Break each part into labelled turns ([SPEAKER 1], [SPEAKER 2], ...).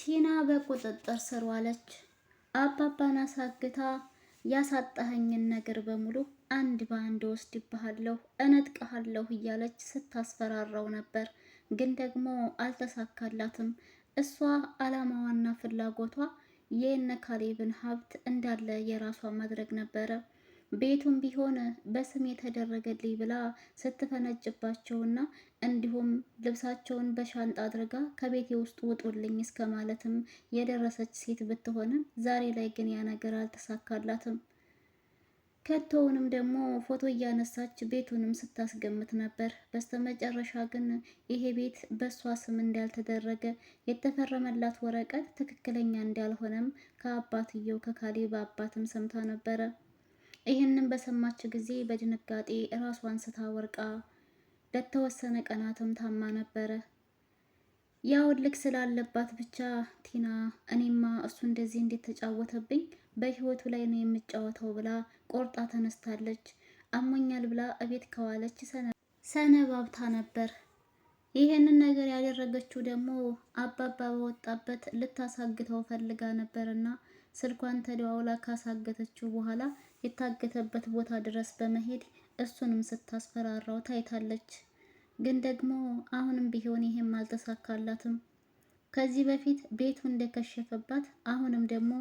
[SPEAKER 1] ቲና በቁጥጥር ስር ዋለች። አባባን አሳግታ ያሳጣኸኝን ነገር በሙሉ አንድ በአንድ ወስድብሃለሁ፣ እነጥቀሃለሁ እያለች ስታስፈራራው ነበር። ግን ደግሞ አልተሳካላትም። እሷ አላማዋና ፍላጎቷ የእነ ካሌብን ሀብት እንዳለ የራሷ ማድረግ ነበረ። ቤቱም ቢሆን በስም የተደረገልኝ ብላ ስትፈነጭባቸውና እንዲሁም ልብሳቸውን በሻንጣ አድርጋ ከቤቴ ውስጥ ውጡልኝ እስከ ማለትም የደረሰች ሴት ብትሆንም ዛሬ ላይ ግን ያ ነገር አልተሳካላትም። ከቶውንም ደግሞ ፎቶ እያነሳች ቤቱንም ስታስገምት ነበር። በስተመጨረሻ ግን ይሄ ቤት በእሷ ስም እንዳልተደረገ የተፈረመላት ወረቀት ትክክለኛ እንዳልሆነም ከአባትየው ከካሌብ አባትም ሰምታ ነበረ። ይህንን በሰማች ጊዜ በድንጋጤ ራሷን ስታ ወርቃ ለተወሰነ ቀናትም ታማ ነበረ። ያው ልክ ስላለባት ብቻ ቲና እኔማ እሱ እንደዚህ እንዴት ተጫወተብኝ፣ በህይወቱ ላይ ነው የምጫወተው ብላ ቆርጣ ተነስታለች። አሞኛል ብላ እቤት ከዋለች ሰነባብታ ነበር። ይህንን ነገር ያደረገችው ደግሞ አባባ በወጣበት ልታሳግተው ፈልጋ ነበርና ስልኳን ተደዋውላ ካሳገተችው በኋላ የታገተበት ቦታ ድረስ በመሄድ እሱንም ስታስፈራራው ታይታለች። ግን ደግሞ አሁንም ቢሆን ይሄም አልተሳካላትም። ከዚህ በፊት ቤቱ እንደከሸፈባት አሁንም ደግሞ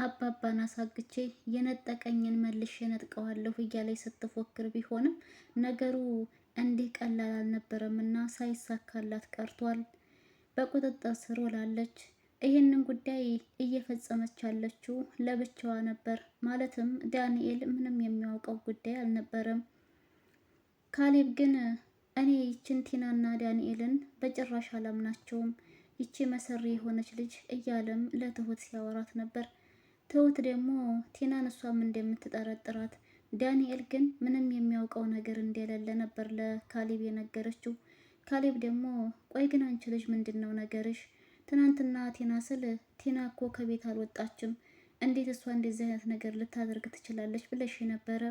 [SPEAKER 1] አባባን አሳግቼ የነጠቀኝን መልሼ ነጥቀዋለሁ እያለች ስትፎክር ቢሆንም ነገሩ እንዲህ ቀላል አልነበረምና ሳይሳካላት ቀርቷል። በቁጥጥር ስር ውላለች። ይህንን ጉዳይ እየፈጸመች ያለችው ለብቻዋ ነበር። ማለትም ዳንኤል ምንም የሚያውቀው ጉዳይ አልነበረም። ካሌብ ግን እኔ ይችን ቲናና ዳንኤልን በጭራሽ አላምናቸውም፣ ይቺ መሰሪ የሆነች ልጅ እያለም ለትሁት ሲያወራት ነበር። ትሁት ደግሞ ቲናን እሷም እንደምትጠረጥራት፣ ዳንኤል ግን ምንም የሚያውቀው ነገር እንደሌለ ነበር ለካሌብ የነገረችው። ካሌብ ደግሞ ቆይ ግን አንቺ ልጅ ምንድን ነው ነገርሽ? ትናንትና ቲና ስል ቲና እኮ ከቤት አልወጣችም፣ እንዴት እሷ እንደዚህ አይነት ነገር ልታደርግ ትችላለች ብለሽ ነበረ።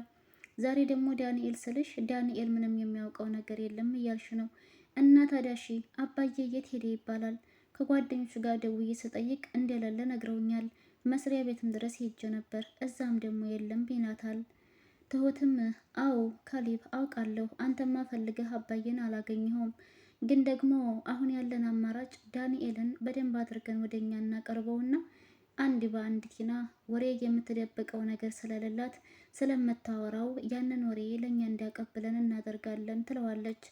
[SPEAKER 1] ዛሬ ደግሞ ዳንኤል ስልሽ ዳንኤል ምንም የሚያውቀው ነገር የለም እያልሽ ነው። እና ታዲያ እሺ አባዬ የት ሄደ ይባላል? ከጓደኞቹ ጋር ደውዬ ስጠይቅ እንደሌለ ነግረውኛል። መስሪያ ቤትም ድረስ ሄጄ ነበር፣ እዛም ደግሞ የለም ይናታል። ትሁትም አዎ ካሌብ አውቃለሁ፣ አንተማ ፈልገህ አባዬን አላገኘኸውም። ግን ደግሞ አሁን ያለን አማራጭ ዳንኤልን በደንብ አድርገን ወደኛ እናቀርበውና አንድ በአንድ ቲና ወሬ የምትደብቀው ነገር ስለሌላት ስለምታወራው ያንን ወሬ ለእኛ እንዲያቀብለን እናደርጋለን ትለዋለች።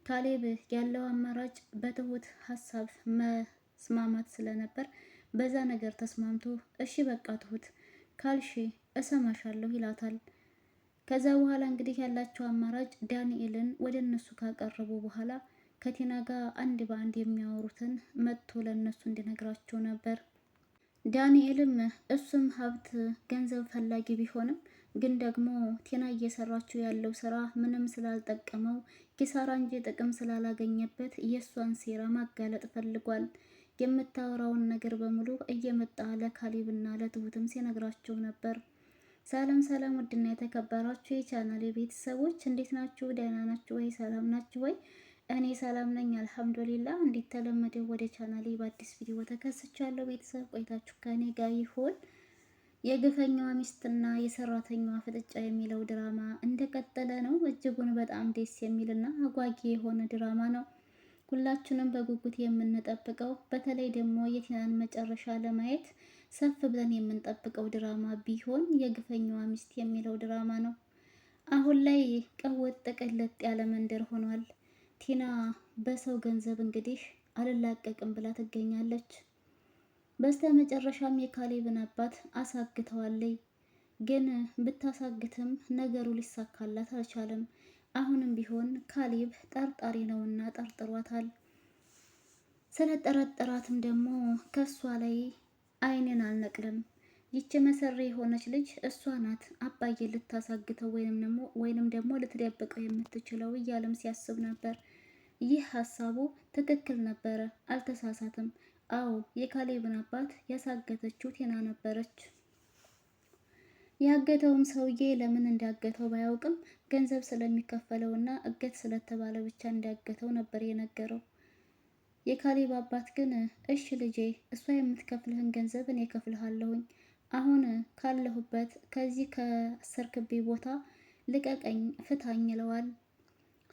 [SPEAKER 1] ካሌብ ያለው አማራጭ በትሁት ሀሳብ መስማማት ስለነበር በዛ ነገር ተስማምቶ እሺ በቃ ትሁት ካልሺ እሰማሻለሁ ይላታል። ከዛ በኋላ እንግዲህ ያላቸው አማራጭ ዳንኤልን ወደ እነሱ ካቀረቡ በኋላ ከቲና ጋር አንድ በአንድ የሚያወሩትን መጥቶ ለእነሱ እንዲነግራቸው ነበር። ዳንኤልም እሱም ሀብት ገንዘብ ፈላጊ ቢሆንም ግን ደግሞ ቲና እየሰራችው ያለው ስራ ምንም ስላልጠቀመው ኪሳራ እንጂ ጥቅም ስላላገኘበት የእሷን ሴራ ማጋለጥ ፈልጓል። የምታወራውን ነገር በሙሉ እየመጣ ለካሌብና ለትሁትም ሲነግራቸው ነበር። ሰላም ሰላም፣ ውድና የተከበራችሁ የቻናል ቤተሰቦች እንዴት ናችሁ? ደህና ናችሁ ወይ? ሰላም ናችሁ ወይ? እኔ ሰላም ነኝ አልሐምዱሊላህ። እንደተለመደው ወደ ቻናሌ በአዲስ ቪዲዮ ተከስቻለሁ። ቤተሰብ ቆይታችሁ ከኔ ጋር ይሆን። የግፈኛዋ ሚስትና የሰራተኛዋ ፍጥጫ የሚለው ድራማ እንደቀጠለ ነው። እጅጉን በጣም ደስ የሚልና አጓጊ የሆነ ድራማ ነው። ሁላችንም በጉጉት የምንጠብቀው በተለይ ደግሞ የቲናን መጨረሻ ለማየት ሰፍ ብለን የምንጠብቀው ድራማ ቢሆን የግፈኛዋ ሚስት የሚለው ድራማ ነው። አሁን ላይ ቀወጥ ጠቀለጥ ያለ መንደር ሆኗል። ቲና በሰው ገንዘብ እንግዲህ አልላቀቅም ብላ ትገኛለች። በስተ መጨረሻም የካሌብን አባት አሳግተዋለይ። ግን ብታሳግትም ነገሩ ሊሳካላት አልቻለም። አሁንም ቢሆን ካሌብ ጠርጣሪ ነውና ጠርጥሯታል። ስለጠረጠራትም ደግሞ ከሷ ላይ አይንን አልነቅልም፣ ይቺ መሰሪ የሆነች ልጅ እሷ ናት አባዬ ልታሳግተው ወይንም ደግሞ ልትደብቀው የምትችለው እያለም ሲያስብ ነበር። ይህ ሀሳቡ ትክክል ነበረ፣ አልተሳሳትም። አዎ የካሌብን አባት ያሳገተችው ቲና ነበረች። ያገተውም ሰውዬ ለምን እንዳገተው ባያውቅም ገንዘብ ስለሚከፈለውና እገት ስለተባለ ብቻ እንዳገተው ነበር የነገረው። የካሌብ አባት ግን እሺ ልጄ፣ እሷ የምትከፍልህን ገንዘብ እኔ እከፍልሃለሁኝ። አሁን ካለሁበት ከዚህ ከሰርክቤ ቦታ ልቀቀኝ፣ ፍታኝ ይለዋል።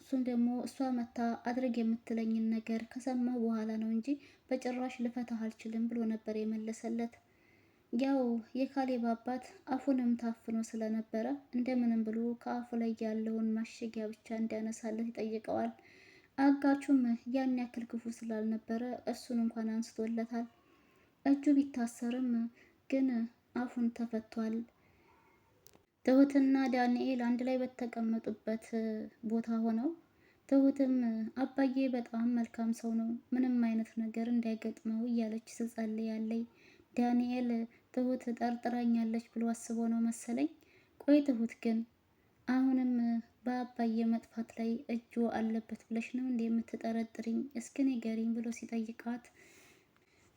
[SPEAKER 1] እሱም ደግሞ እሷ መታ አድርግ የምትለኝን ነገር ከሰማሁ በኋላ ነው እንጂ በጭራሽ ልፈታህ አልችልም ብሎ ነበር የመለሰለት። ያው የካሌብ አባት አፉንም ታፍኖ ስለነበረ እንደምንም ብሎ ከአፉ ላይ ያለውን ማሸጊያ ብቻ እንዲያነሳለት ይጠይቀዋል። አጋቹም ያን ያክል ክፉ ስላልነበረ እሱን እንኳን አንስቶለታል። እጁ ቢታሰርም ግን አፉን ተፈቷል። ትሁትና ዳንኤል አንድ ላይ በተቀመጡበት ቦታ ሆነው ትሁትም አባዬ በጣም መልካም ሰው ነው፣ ምንም አይነት ነገር እንዳይገጥመው እያለች ትጸልያለች። ዳንኤል ትሁት ጠርጥራኛለች ብሎ አስቦ ነው መሰለኝ። ቆይ ትሁት ግን አሁንም በአባዬ መጥፋት ላይ እጁ አለበት ብለሽ ነው እንዴ የምትጠረጥሪኝ? እስኪ ንገሪኝ ብሎ ሲጠይቃት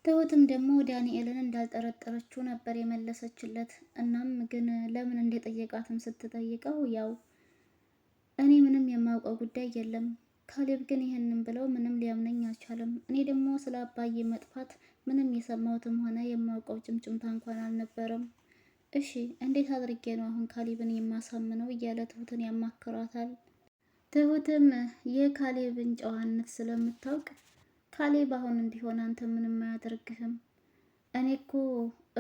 [SPEAKER 1] ትሁትም ደግሞ ዳንኤልን እንዳልጠረጠረችው ነበር የመለሰችለት። እናም ግን ለምን እንደጠየቃትም ስትጠይቀው ያው እኔ ምንም የማውቀው ጉዳይ የለም፣ ካሌብ ግን ይህንን ብለው ምንም ሊያምነኝ አልቻለም። እኔ ደግሞ ስለ አባዬ መጥፋት ምንም የሰማሁትም ሆነ የማውቀው ጭምጭምታ እንኳን አልነበረም። እሺ እንዴት አድርጌ ነው አሁን ካሌብን የማሳምነው? እያለ ትሁትን ያማክራታል። ትሁትም የካሌብን ጨዋነት ስለምታውቅ ካሌብ አሁንም ቢሆን አንተ ምንም አያደርግህም። እኔ እኮ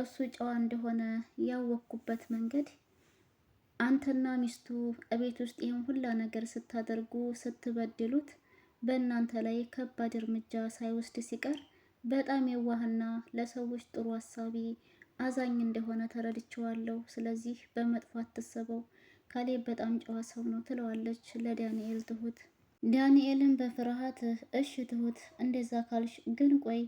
[SPEAKER 1] እሱ ጨዋ እንደሆነ ያወቅኩበት መንገድ አንተና ሚስቱ እቤት ውስጥ ይህን ሁላ ነገር ስታደርጉ ስትበድሉት በእናንተ ላይ ከባድ እርምጃ ሳይወስድ ሲቀር በጣም የዋህና ለሰዎች ጥሩ አሳቢ አዛኝ እንደሆነ ተረድቼዋለሁ። ስለዚህ በመጥፎ አትሰበው፣ ካሌብ በጣም ጨዋ ሰው ነው ትለዋለች ለዳንኤል ትሁት። ዳንኤልን በፍርሃት እሺ ትሁት እንደዛ ካልሽ ግን ቆይ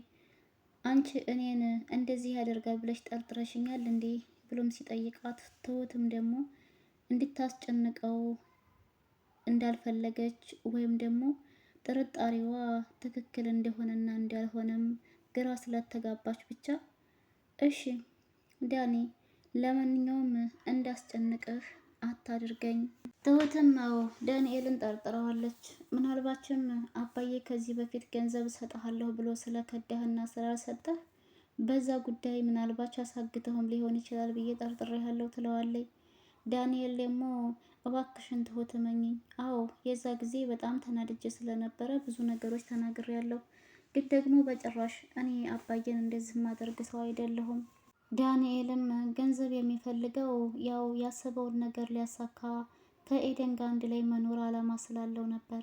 [SPEAKER 1] አንቺ እኔን እንደዚህ ያደርጋል ብለሽ ጠርጥረሽኛል እንዴ ብሎም ሲጠይቃት ትሁትም ደግሞ እንድታስጨንቀው እንዳልፈለገች ወይም ደግሞ ጥርጣሬዋ ትክክል እንደሆነና እንዳልሆነም ግራ ስለተጋባች ብቻ እሺ ዳኒ ለማንኛውም እንዳስጨንቅህ አታድርገኝ። ትሁትም አዎ ዳንኤልን ጠርጥረዋለች። ምናልባችም አባዬ ከዚህ በፊት ገንዘብ እሰጥሃለሁ ብሎ ስለከዳህና ስላልሰጠህ በዛ ጉዳይ ምናልባች አሳግተውም ሊሆን ይችላል ብዬ ጠርጥሬሃለሁ ትለዋለች። ዳንኤል ደግሞ እባክሽን ትሁት እመኚኝ፣ አዎ የዛ ጊዜ በጣም ተናድጄ ስለነበረ ብዙ ነገሮች ተናግሬያለሁ፣ ግን ደግሞ በጭራሽ እኔ አባዬን እንደዚህ ማደርግ ሰው አይደለሁም። ዳንኤልም ገንዘብ የሚፈልገው ያው ያሰበውን ነገር ሊያሳካ ከኤደን ጋር አንድ ላይ መኖር አላማ ስላለው ነበር፣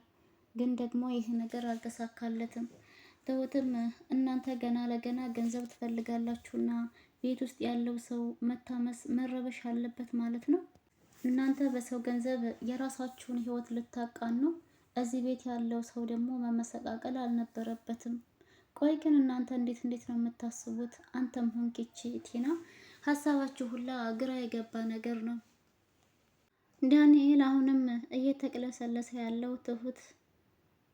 [SPEAKER 1] ግን ደግሞ ይህ ነገር አልተሳካለትም። ትሁትም እናንተ ገና ለገና ገንዘብ ትፈልጋላችሁና ቤት ውስጥ ያለው ሰው መታመስ መረበሽ አለበት ማለት ነው። እናንተ በሰው ገንዘብ የራሳችሁን ህይወት ልታቃኑ፣ እዚህ ቤት ያለው ሰው ደግሞ መመሰቃቀል አልነበረበትም። ቆይ ግን እናንተ እንዴት ነው የምታስቡት? አንተም ሆንኪች ቲና ሀሳባችሁ ሁላ ግራ የገባ ነገር ነው። ዳንኤል አሁንም እየተቅለሰለሰ ያለው ትሁት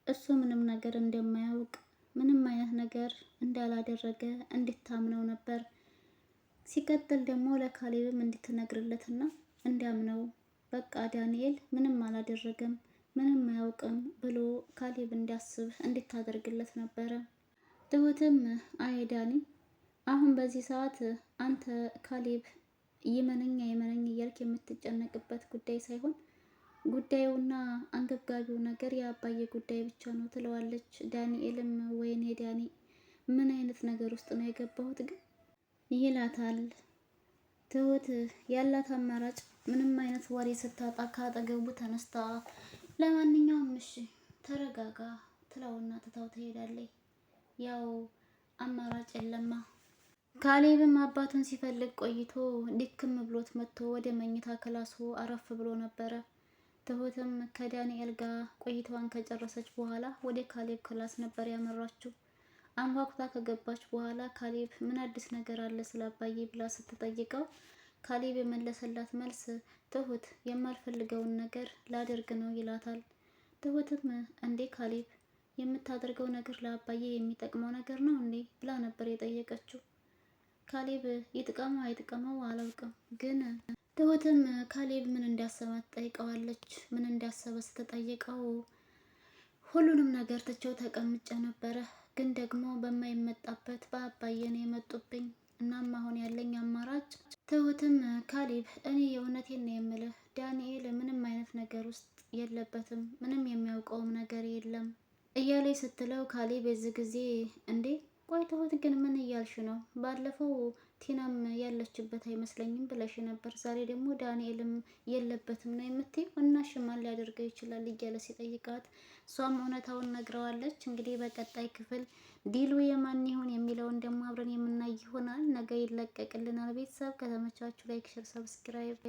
[SPEAKER 1] እሱ ምንም ነገር እንደማያውቅ ምንም አይነት ነገር እንዳላደረገ እንድታምነው ነበር። ሲቀጥል ደግሞ ለካሌብም እንድትነግርለትና እንዲያምነው በቃ ዳንኤል ምንም አላደረገም ምንም አያውቅም ብሎ ካሌብ እንዲያስብ እንድታደርግለት ነበረ። ትሁትም አይ ዳኒ አሁን በዚህ ሰዓት አንተ ካሌብ ይመነኝ አይመነኝ እያልክ የምትጨነቅበት ጉዳይ ሳይሆን ጉዳዩና አንገብጋቢው ነገር የአባዬ ጉዳይ ብቻ ነው ትለዋለች። ዳንኤልም ወይኔ ዳኒ ምን አይነት ነገር ውስጥ ነው የገባሁት ግን ይላታል። ትሁት ያላት አማራጭ ምንም አይነት ወሬ ስታጣ ካጠገቡ ተነስታ ለማንኛውም እሺ ተረጋጋ ትለውና ትታው ትሄዳለች። ያው አማራጭ የለማ። ካሌብም አባቱን ሲፈልግ ቆይቶ ድክም ብሎት መጥቶ ወደ መኝታ ክላሱ አረፍ ብሎ ነበረ። ትሁትም ከዳንኤል ጋር ቆይታዋን ከጨረሰች በኋላ ወደ ካሌብ ክላስ ነበር ያመራችው። አንኳኩታ ከገባች በኋላ ካሌብ ምን አዲስ ነገር አለ ስለ አባዬ ብላ ስትጠይቀው ካሌብ የመለሰላት መልስ ትሁት የማልፈልገውን ነገር ላደርግ ነው ይላታል። ትሁትም እንዴ ካሌብ የምታደርገው ነገር ለአባዬ የሚጠቅመው ነገር ነው እንዴ ብላ ነበር የጠየቀችው። ካሌብ ይጥቀመው አይጥቀመው አላውቅም፣ ግን ትሁትም ካሌብ ምን እንዳሰበ ትጠይቀዋለች። ምን እንዳሰበ ስትጠይቀው ሁሉንም ነገር ትቼው ተቀምጬ ነበረ፣ ግን ደግሞ በማይመጣበት በአባዬ ነው የመጡብኝ። እናም አሁን ያለኝ አማራጭ ትሁትም ካሌብ፣ እኔ የእውነቴን ነው የምልህ፣ ዳንኤል ምንም አይነት ነገር ውስጥ የለበትም፣ ምንም የሚያውቀውም ነገር የለም እያለች ስትለው ካሌብ በዚህ ጊዜ እንዴ ቆይ ትሁት ግን ምን እያልሽ ነው? ባለፈው ቲናም ያለችበት አይመስለኝም ብለሽ ነበር፣ ዛሬ ደግሞ ዳንኤልም የለበትም ነው የምትይው? እና ሽማን ሊያደርገው ይችላል እያለ ሲጠይቃት እሷም እውነታውን ነግረዋለች። እንግዲህ በቀጣይ ክፍል ዲሉ የማን ይሆን የሚለውን ደግሞ አብረን የምናይ ይሆናል። ነገ ይለቀቅልናል። ቤተሰብ ከተመቻችሁ ላይክ፣ ሸር፣ ሰብስክራይብ